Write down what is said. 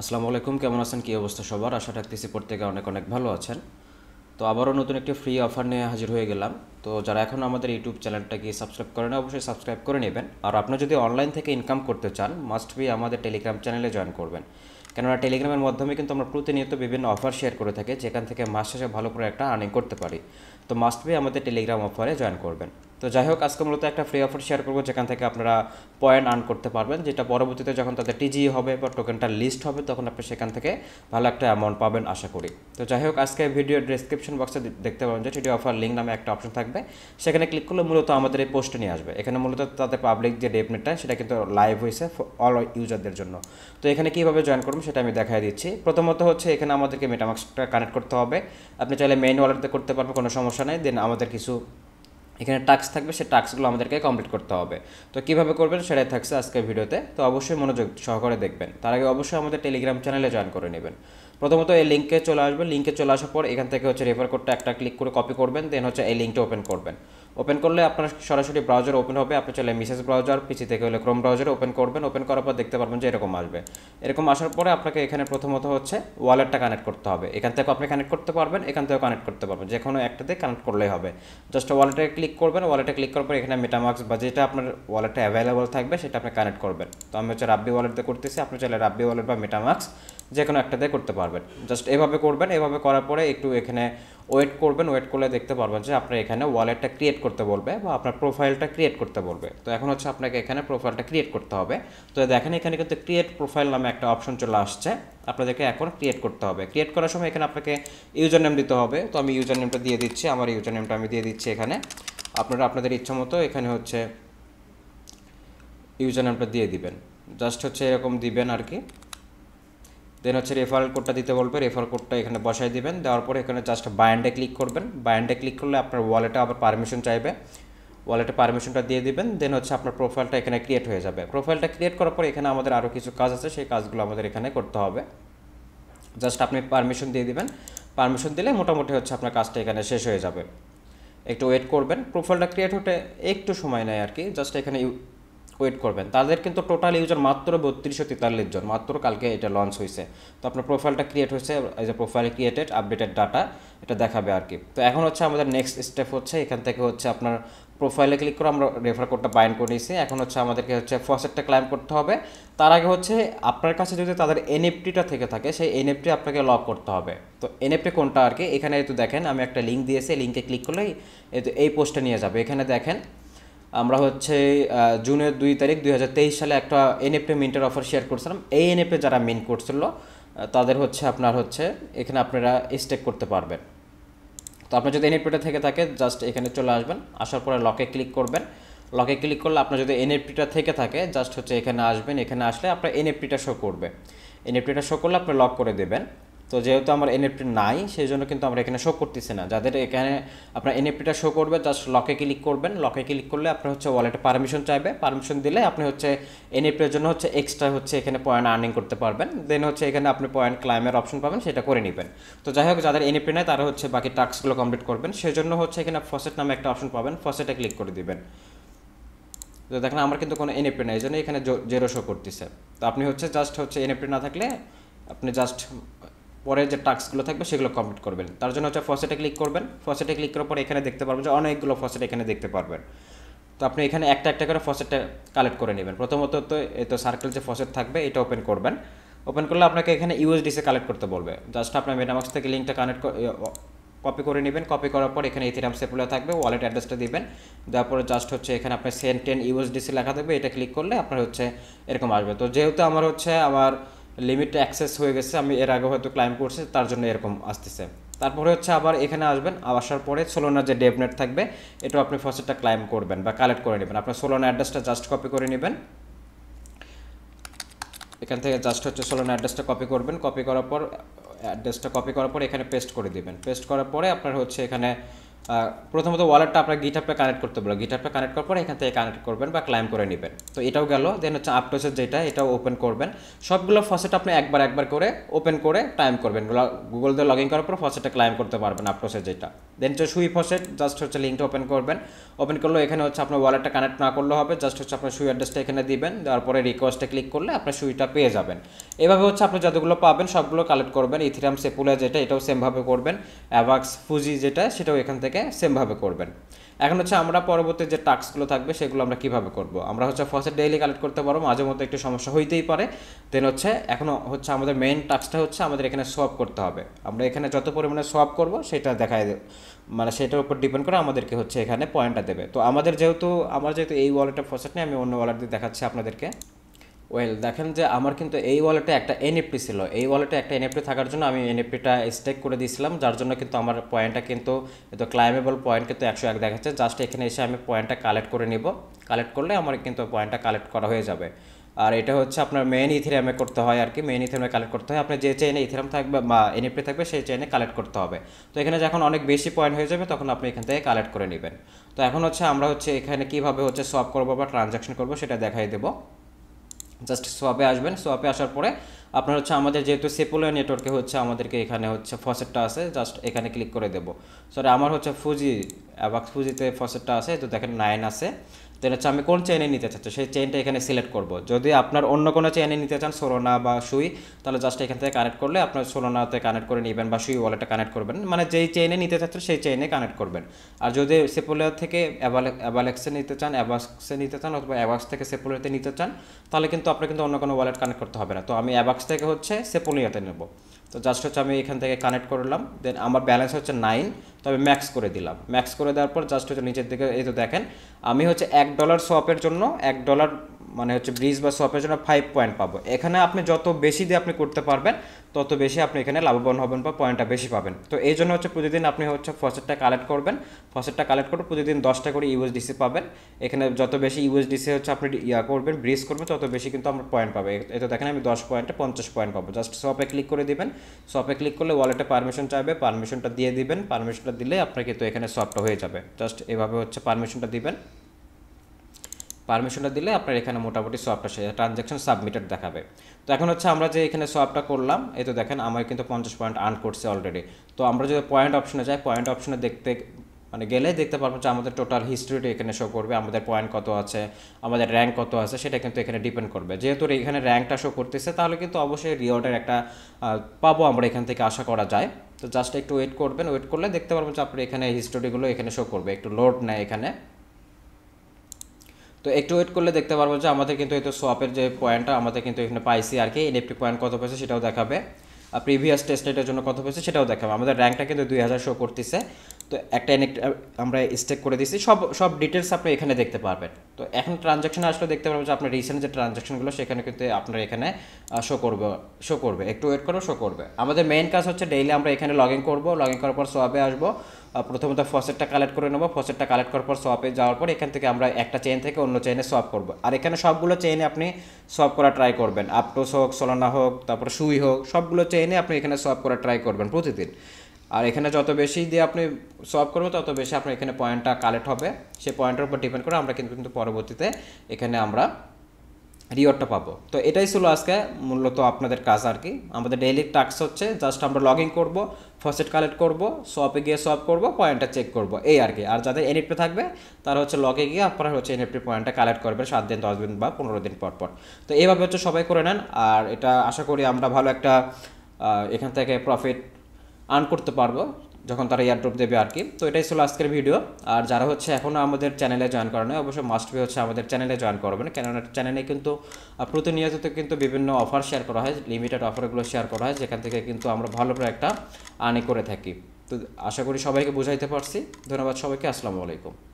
আসসালামু আলাইকুম, কেমন আছেন? কী অবস্থা সবার? আশা রাখতেছি প্রত্যেকে অনেক অনেক ভালো আছেন। তো আবারও নতুন একটি ফ্রি অফার নিয়ে হাজির হয়ে গেলাম। তো যারা এখন আমাদের ইউটিউব চ্যানেলটাকে সাবস্ক্রাইব করেন অবশ্যই সাবস্ক্রাইব করে নেবেন। আর আপনি যদি অনলাইন থেকে ইনকাম করতে চান মাস্ট বি আমাদের টেলিগ্রাম চ্যানেলে জয়েন করবেন। কেননা টেলিগ্রামের মাধ্যমে কিন্তু আমরা প্রতিনিয়ত বিভিন্ন অফার শেয়ার করে থাকি, যেখান থেকে মাস শেষে ভালো করে একটা আর্নিং করতে পারি। তো মাস্ট বি আমাদের টেলিগ্রাম অফারে জয়েন করবেন। তো যাই হোক, আজকে মূলত একটা ফ্রি অফার শেয়ার করবো, যেখান থেকে আপনারা পয়েন্ট আর্ন করতে পারবেন, যেটা পরবর্তীতে যখন তাদের টিজি হবে বা টোকেনটা লিস্ট হবে তখন আপনি সেখান থেকে ভালো একটা অ্যামাউন্ট পাবেন আশা করি। তো যাই হোক, আজকে ভিডিও ডেসক্রিপশন বক্সে দেখতে পাবেন যে টিডি অফার লিঙ্ক নামে একটা অপশন থাকবে। সেখানে ক্লিক করলে মূলত আমাদের এই পোস্টে নিয়ে আসবে। এখানে মূলত তাদের পাবলিক যে ডেপনেটটা সেটা কিন্তু লাইভ হয়েছে অল ইউজারদের জন্য। তো এখানে কীভাবে জয়েন করবেন সেটা আমি দেখাই দিচ্ছি। প্রথমত হচ্ছে এখানে আমাদেরকে মেটামাক্সটা কানেক্ট করতে হবে। আপনি চাইলে মেইন ওয়ালেটে করতে পারবেন, কোনো সমস্যা নেই। দেন আমাদের কিছু এখানে টাস্ক থাকবে, সেই টাস্কগুলো আমাদেরকে কমপ্লিট করতে হবে। তো কীভাবে করবেন সেটাই থাকছে আজকের ভিডিওতে। তো অবশ্যই মনোযোগ সহকারে দেখবেন। তার আগে অবশ্যই আমাদের টেলিগ্রাম চ্যানেলে জয়েন করে নেবেন। প্রথমত এই লিঙ্কে চলে আসবেন। লিঙ্কে চলে আসার পর এখান থেকে হচ্ছে রেফার কোডটা একটা ক্লিক করে কপি করবেন। দেন হচ্ছে এই লিঙ্কটা ওপেন করবেন। ওপেন করলে আপনার সরাসরি ব্রাউজার ওপেন হবে। আপনি চাইলে মেসেজ ব্রাউজার, পিসি থেকে হলে ক্রোম ব্রাউজারে ওপেন করবেন। ওপেন করার পর দেখতে পারবেন যে এরকম আসবে। এরকম আসার পরে আপনাকে এখানে প্রথমত হচ্ছে ওয়ালেটটা কানেক্ট করতে হবে। এখান থেকে আপনি কানেক্ট করতে পারবেন, এখান থেকেও কানেক্ট করতে পারবেন, যে কোনো একটাতে কানেক্ট করলেই হবে। জাস্ট ওয়ালেটে ক্লিক করবেন। ওয়ালেটে ক্লিক করার পর এখানে মেটামাক্স বা যেটা আপনার ওয়ালেটে অ্যাভেলেবল থাকবে সেটা আপনি কানেক্ট করবেন। তো আমি হচ্ছে রাব্বি ওয়ালেটে করতেছি। আপনি চাইলে রাব্বি ওয়ালেট বা মেটামাক্স যে কোনো একটাতে করতে পারবেন। জাস্ট এভাবে করবেন। এভাবে করার পরে একটু এখানে ওয়েট করবেন। ওয়েট করলে দেখতে পারবেন যে আপনার এখানে ওয়ালেটটা ক্রিয়েট করতে বলবে বা আপনার প্রোফাইলটা ক্রিয়েট করতে বলবে। তো এখন হচ্ছে আপনাকে এখানে প্রোফাইলটা ক্রিয়েট করতে হবে। তো দেখেন এখানে কিন্তু ক্রিয়েট প্রোফাইল নামে একটা অপশন চলে আসছে। আপনাদেরকে এখন ক্রিয়েট করতে হবে। ক্রিয়েট করার সময় এখানে আপনাকে ইউজার নেম দিতে হবে। তো আমি ইউজার নেমটা দিয়ে দিচ্ছি। আমার ইউজার নেমটা আমি দিয়ে দিচ্ছি এখানে। আপনারা আপনাদের ইচ্ছা মতো এখানে হচ্ছে ইউজার নেমটা দিয়ে দিবেন। জাস্ট হচ্ছে এরকম দিবেন আর কি। দেন হচ্ছে রেফারেল কোডটা দিতে বলবে। রেফারেল কোডটা এখানে বসাই দিবেন। দেওয়ার পরে এখানে জাস্ট বায়ান্ডে ক্লিক করবেন। বায়ান্ডে ক্লিক করলে আপনার ওয়ালেটে আবার পারমিশন চাইবে। ওয়ালেটে পারমিশনটা দিয়ে দিবেন। দেন হচ্ছে আপনার প্রোফাইলটা এখানে ক্রিয়েট হয়ে যাবে। প্রোফাইলটা ক্রিয়েট করার পর এখানে আমাদের আরও কিছু কাজ আছে, সেই কাজগুলো আমাদের এখানে করতে হবে। জাস্ট আপনি পারমিশন দিয়ে দিবেন। পারমিশন দিলে মোটামুটি হচ্ছে আপনার কাজটা এখানে শেষ হয়ে যাবে। একটু ওয়েট করবেন। প্রোফাইলটা ক্রিয়েট হতে একটু সময় নেয় আর কি। জাস্ট এখানে ওয়েট করবেন। তাদের কিন্তু টোটাল ইউজার মাত্র 3243 জন, মাত্র কালকে এটা লঞ্চ হয়েছে। তো আপনার প্রোফাইলটা ক্রিয়েট হয়েছে, এই যে প্রোফাইল ক্রিয়েটেড আপডেটেড ডাটা এটা দেখাবে আর কি। তো এখন হচ্ছে আমাদের নেক্সট স্টেপ হচ্ছে এখান থেকে হচ্ছে আপনার প্রোফাইলে ক্লিক করে আমরা রেফার কোডটা বাইন্ড করে নিয়েছি। এখন হচ্ছে আমাদেরকে হচ্ছে ফসেটটা ক্লাইম করতে হবে। তার আগে হচ্ছে আপনার কাছে যদি তাদের এনএফটিটা থেকে থাকে সেই এনএফটি আপনাকে লক করতে হবে। তো এনএফটি কোনটা আর কি, এখানে তো দেখেন আমি একটা লিঙ্ক দিয়েছি। লিঙ্কে ক্লিক করলেই এই পোস্টে নিয়ে যাবে। এখানে দেখেন আমরা হচ্ছে জুনের 2 তারিখ 2023 সালে একটা এনএফটি মিন্টের অফার শেয়ার করছিলাম। এই এনএফটি যারা মিন্ট করছিল তাদের হচ্ছে আপনার হচ্ছে এখানে আপনারা স্টেক করতে পারবেন। তো আপনার যদি এনএফটিটা থেকে থাকে জাস্ট এখানে চলে আসবেন। আসার পরে লকে ক্লিক করবেন। লকে ক্লিক করলে আপনার যদি এনএফটিটা থেকে থাকে জাস্ট হচ্ছে এখানে আসবেন। এখানে আসলে আপনার এনএফটিটা শো করবে। এনএফটিটা শো করলে আপনি লক করে দেবেন। তো যেহেতু আমার এনএফটি নাই সেই জন্য কিন্তু আমরা এখানে শো করতেছি না। যাদের এখানে আপনার এনএফটিটা শো করবে জাস্ট লকে ক্লিক করবেন। লকে ক্লিক করলে আপনার হচ্ছে ওয়ালেটে পারমিশন চাইবে। পারমিশন দিলে আপনি হচ্ছে এনএফটির জন্য হচ্ছে এক্সট্রা হচ্ছে এখানে পয়েন্ট আর্নিং করতে পারবেন। দেন হচ্ছে এখানে আপনি পয়েন্ট ক্লাইমের অপশন পাবেন, সেটা করে নেবেন। তো যাই হোক, যাদের এনএফটি নেয় তারা হচ্ছে বাকি টাস্কগুলো কমপ্লিট করবেন। সেই জন্য হচ্ছে এখানে ফসেট নামে একটা অপশন পাবেন, ফসেটে ক্লিক করে দিবেন। তো দেখেন আমার কিন্তু কোনো এনএফটি নেই, এই জন্য এখানে জেরো শো করতেছে। তো আপনি হচ্ছে জাস্ট হচ্ছে এনএফটি না থাকলে আপনি জাস্ট পরে যে টাস্কগুলো থাকবে সেগুলো কমপ্লিট করবেন। তার জন্য হচ্ছে ফসেটে ক্লিক করবেন। ফসেটে ক্লিক করার পরে এখানে দেখতে পারবেন যে অনেকগুলো ফসেট এখানে দেখতে পারবেন। তো আপনি এখানে একটা একটা করে ফসেটটা কালেক্ট করে নেবেন। প্রথমত তো এই তো সার্কেল যে ফসেট থাকবে এটা ওপেন করবেন। ওপেন করলে আপনাকে এখানে ইউএসডিসি কালেক্ট করতে বলবে। জাস্ট আপনার মেটামাক্স থেকে লিঙ্কটা কপি করে নেবেন। কপি করার পর এখানে ইথেরিয়াম সেপুলা থাকবে, ওয়ালেট অ্যাড্রেসটা দিবেন। দেওয়ার পরে জাস্ট হচ্ছে এখানে আপনার সেন্ড 10 ইউএসডিসি লেখা থাকবে, এটা ক্লিক করলে আপনার হচ্ছে এরকম আসবে। তো যেহেতু আমার লিমিটটা অ্যাক্সেস হয়ে গেছে, আমি এর আগে হয়তো ক্লাইম করছি তার জন্য এরকম আসতেছে। তারপরে হচ্ছে আবার এখানে আসবেন। আসার পরে সোলোনার যে ডেভনেট থাকবে এটাও আপনি ফসেটটা ক্লাইম করবেন বা কালেক্ট করে নেবেন। আপনার সোলোনা অ্যাড্রেসটা জাস্ট কপি করে নেবেন। এখান থেকে জাস্ট হচ্ছে সোলোনা অ্যাড্রেসটা কপি করবেন। কপি করার পর অ্যাড্রেসটা কপি করার পর এখানে পেস্ট করে দিবেন। পেস্ট করার পরে আপনার হচ্ছে এখানে প্রথমত ওয়ালেটটা আপনার গিটহাবে কানেক্ট করতে বলবো। গিটহাবে কানেক্ট করার পরে এখান থেকে কানেক্ট করবেন বা ক্লাইম করে নেবেন। তো এটাও গেল। দেন হচ্ছে আপটোসের যেটা এটাও ওপেন করবেন। সবগুলো ফসেট আপনি একবার করে ওপেন করে টাইম করবেন। গুগল দিয়ে লগ ইন করার পর ফসেটটা ক্লাইম করতে পারবেন আপটোসের যেটা। দেন হচ্ছে সুই ফসেট জাস্ট হচ্ছে লিঙ্কটা ওপেন করবেন। ওপেন করলে এখানে হচ্ছে আপনার ওয়ালেটটা কানেক্ট না করলে হবে। জাস্ট হচ্ছে আপনার সুই অ্যাড্রেসটা এখানে দিবেন। দেওয়ার পরে রিকোয়েস্টে ক্লিক করলে আপনার সুইটা পেয়ে যাবেন। এভাবে হচ্ছে আপনি যতগুলো পাবেন সবগুলো কালেক্ট করবেন। ইথিরিয়াম, সেপুলা যেটা এটাও সেমভাবে করবেন, অ্যাভাক্স, ফুজি যেটা সেটাও এখান থেকে সেমভাবে করবেন। এখন হচ্ছে আমরা পরবর্তী যে টাস্কগুলো থাকবে সেগুলো আমরা কিভাবে করব। আমরা হচ্ছে ফসেট ডেইলি কালেক্ট করতে পারবো, মাঝে মধ্যে একটু সমস্যা হইতেই পারে। দেন হচ্ছে এখন হচ্ছে আমাদের মেইন টাস্কটা হচ্ছে আমাদের এখানে সোয়াপ করতে হবে। আমরা এখানে যত পরিমাণে সোয়াপ করব সেটা দেখায় দেবে, মানে সেটার উপর ডিপেন্ড করে আমাদেরকে হচ্ছে এখানে পয়েন্টটা দেবে। তো আমার যেহেতু এই ওয়ালেটের ফসেট নেই, আমি অন্য ওয়ালেট দিয়ে দেখাচ্ছি আপনাদেরকে। দেখেন যে আমার কিন্তু এই ওয়ালেটে একটা এনএফটি ছিল। এই ওয়ালেটে একটা এনএফটি থাকার জন্য আমি এনএফটিটা স্টেক করে দিয়েছিলাম, যার জন্য কিন্তু আমার পয়েন্টটা কিন্তু ক্লাইমেবল পয়েন্ট কিন্তু 101 দেখাচ্ছে। জাস্ট এখানে এসে আমি পয়েন্টটা কালেক্ট করে নিব। কালেক্ট করলে আমার কিন্তু পয়েন্টটা কালেক্ট করা হয়ে যাবে। আর এটা হচ্ছে আপনার মেইন ইথেরিয়ামে করতে হয় আর কি, মেইন ইথেরিয়ামে কালেক্ট করতে হয়। আপনার যে চেইনে ইথেরিয়াম থাকবে বা এনএফটি থাকবে সেই চেইনে কালেক্ট করতে হবে। তো এখানে যখন অনেক বেশি পয়েন্ট হয়ে যাবে তখন আপনি এখান থেকে কালেক্ট করে নেবেন। তো এখন হচ্ছে আমরা হচ্ছে এখানে কীভাবে হচ্ছে সোয়াপ করবো বা ট্রানজ্যাকশন করবো সেটা দেখাই দেবো। জাস্ট সোয়াপে আসবেন। সোয়াপে আসার পরে আপনার হচ্ছে আমাদের যেহেতু সেপুলা নেটওয়ার্কে হচ্ছে আমাদেরকে এখানে হচ্ছে ফসেটটা আছে, জাস্ট এখানে ক্লিক করে দেবো। সরি, আমার হচ্ছে অ্যাভাক্স ফুজিতে ফসেটটা আছে, তো দেখেন 9 আছে। তো হচ্ছে আমি কোন চেইনে নিতে চাচ্ছি সেই চেইনটা এখানে সিলেক্ট করব। যদি আপনার অন্য কোনো চেইনে নিতে চান, সোলোনা বা সুই, তাহলে জাস্ট এখান থেকে কানেক্ট করলে আপনার সোলোনাতে কানেক্ট করে নেবেন বা সুই ওয়ালেটে কানেক্ট করবেন, মানে যেই চেইনে নিতে চাচ্ছেন সেই চেইনে কানেক্ট করবেন। আর যদি সেপুলা থেকে অ্যাভালেক্সে নিতে চান, অ্যাভাক্সে নিতে চান, অথবা অ্যাভাক্স থেকে সেপুলাতে নিতে চান, তাহলে কিন্তু আপনার কিন্তু অন্য কোনো ওয়ালেট কানেক্ট করতে হবে না। তো আমি অ্যাভাক্স থেকে হচ্ছে সেপুলিয়াতে নেব। তো জাস্ট হচ্ছে আমি এখান থেকে কানেক্ট করলাম। দেন আমার ব্যালেন্স হচ্ছে 9, তো আমি ম্যাক্স করে দিলাম। ম্যাক্স করে দেওয়ার পর জাস্ট হচ্ছে নিচের দিকে এই তো দেখেন আমি হচ্ছে $1 সোয়াপের জন্য $1 মানে হচ্ছে ব্রিজ বা সোয়াপের জন্য 5 পয়েন্ট পাবো। এখানে আপনি যত বেশি দিয়ে আপনি করতে পারবেন তত বেশি আপনি এখানে লাভবান হবেন বা পয়েন্টটা বেশি পাবেন। তো এই জন্য হচ্ছে প্রতিদিন আপনি হচ্ছে ফসেটটা কালেক্ট করবেন। ফসেটটা কালেক্ট করে প্রতিদিন 10টা করে ইউএসডিসি পাবেন। এখানে যত বেশি ইউএসডিসি হচ্ছে আপনি করবেন, ব্রিজ করবেন, তত বেশি কিন্তু আমরা পয়েন্ট পাবে। এটা দেখেন আমি 10 পয়েন্টে 50 পয়েন্ট পাবো। জাস্ট সোয়াপে ক্লিক করে দিবেন। সোয়াপে ক্লিক করলে ওয়ালেটে পারমিশন চাইবে, পারমিশনটা দিয়ে দিবেন। পারমিশনটা দিলে আপনার কিন্তু এখানে সোয়াপটা হয়ে যাবে। জাস্ট এভাবে হচ্ছে পারমিশনটা দিবেন। পারমিশনটা দিলে আপনার এখানে মোটামুটি সোয়াপটা শেষ, ট্রানজ্যাকশন সাবমিটেড দেখাবে। তো এখন হচ্ছে আমরা যে এখানে সোয়াপটা করলাম, এই তো দেখেন আমার কিন্তু 50 পয়েন্ট আর্ন করছে অলরেডি। তো আমরা যদি পয়েন্ট অপশনে যাই, পয়েন্ট অপশনে গেলে দেখতে পারবো যে আমাদের টোটাল হিস্ট্রিটা এখানে শো করবে, আমাদের পয়েন্ট কত আছে, আমাদের র্যাঙ্ক কত আছে, সেটা কিন্তু এখানে ডিপেন্ড করবে। যেহেতু এখানে র্যাঙ্কটা শো করতেছে তাহলে কিন্তু অবশ্যই রিওয়ার্ডের একটা পাবো আমরা এখান থেকে আশা করা যায়। তো জাস্ট একটু ওয়েট করবেন, ওয়েট করলে দেখতে পারবেন যে আপনি এখানে হিস্টোরিগুলো এখানে শো করবে। একটু লোড নেয় এখানে, তো একটু ওয়েট করলে দেখতে পারবো যে আমাদের কিন্তু এই তো সোয়াপের যে পয়েন্টটা আমাদের কিন্তু এখানে পাইছি আর কি। এনএফটি পয়েন্ট কত পেয়েছে সেটাও দেখাবে, প্রিভিয়াস টেস্টের জন্য কত পেয়েছে সেটাও দেখাবে। আমাদের র্যাঙ্কটা কিন্তু 2000 শো করতেছে। তো একটা আমরা স্টেক করে দিচ্ছি, সব ডিটেলস আপনি এখানে দেখতে পারবেন। তো এখন ট্রানজ্যাকশন আসলে দেখতে পারবেন যে আপনার রিসেন্ট যে ট্রানজ্যাকশনগুলো সেখানে কিন্তু আপনার এখানে শো করবে। একটু ওয়েট করে শো করবে। আমাদের মেইন কাজ হচ্ছে ডেইলি আমরা এখানে লগ ইন করবো। লগ ইন করার পর সোয়াপে আসবো। প্রথমত ফসেটটা কালেক্ট করে নেবো। ফসেটটা কালেক্ট করার পর সোয়াপে যাওয়ার পর এখান থেকে আমরা একটা চেইন থেকে অন্য চেইনে সোয়াপ করবো। আর এখানে সবগুলো চেইনে আপনি সোয়াপ করা ট্রাই করবেন, আপটোস হোক, সোলানা হোক, তারপর সুই হোক, সবগুলো চেইনে আপনি এখানে সোয়াপ করা ট্রাই করবেন প্রতিদিন। আর এখানে যত বেশি দিয়ে আপনি সোয়াপ করবেন তত বেশি আপনার এখানে পয়েন্টটা কালেক্ট হবে। সেই পয়েন্টের উপর ডিপেন্ড করে আমরা কিন্তু পরবর্তীতে এখানে আমরা রিওয়ার্ডটা পাবো। তো এটাই ছিল আজকে মূলত আপনাদের কাজ আর কি। আমাদের ডেইলি টাস্ক হচ্ছে জাস্ট আমরা লগ ইন করবো, ফসেট কালেক্ট করবো, সোয়াপে গিয়ে সোয়াপ করবো, পয়েন্টটা চেক করবো, এই আর কি। আর যাদের এনএফটি থাকবে তারা হচ্ছে লগে গিয়ে আপনারা হচ্ছে এনএফটি পয়েন্টটা কালেক্ট করবেন 7 দিন, 10 দিন বা 15 দিন পর পর। তো এইভাবে হচ্ছে সবাই করে নেন। আর এটা আশা করি আমরা ভালো একটা এখান থেকে প্রফিট আর্ন করতে পারবো যখন তারা এয়ারড্রপ দেবে আর কি। তো এটাই ছিল আজকের ভিডিও। আর যারা হচ্ছে এখনও আমাদের চ্যানেলে জয়েন করা নয়, অবশ্যই মাস্ট বি হচ্ছে আমাদের চ্যানেলে জয়েন করবেন। কেননা চ্যানেলে কিন্তু প্রতিনিয়ত কিন্তু বিভিন্ন অফার শেয়ার করা হয়, লিমিটেড অফারগুলো শেয়ার করা হয়, যেখান থেকে কিন্তু আমরা ভালো করে একটা আর্নিং করে থাকি। তো আশা করি সবাইকে বুঝাইতে পারছি। ধন্যবাদ সবাইকে। আসসালামু আলাইকুম।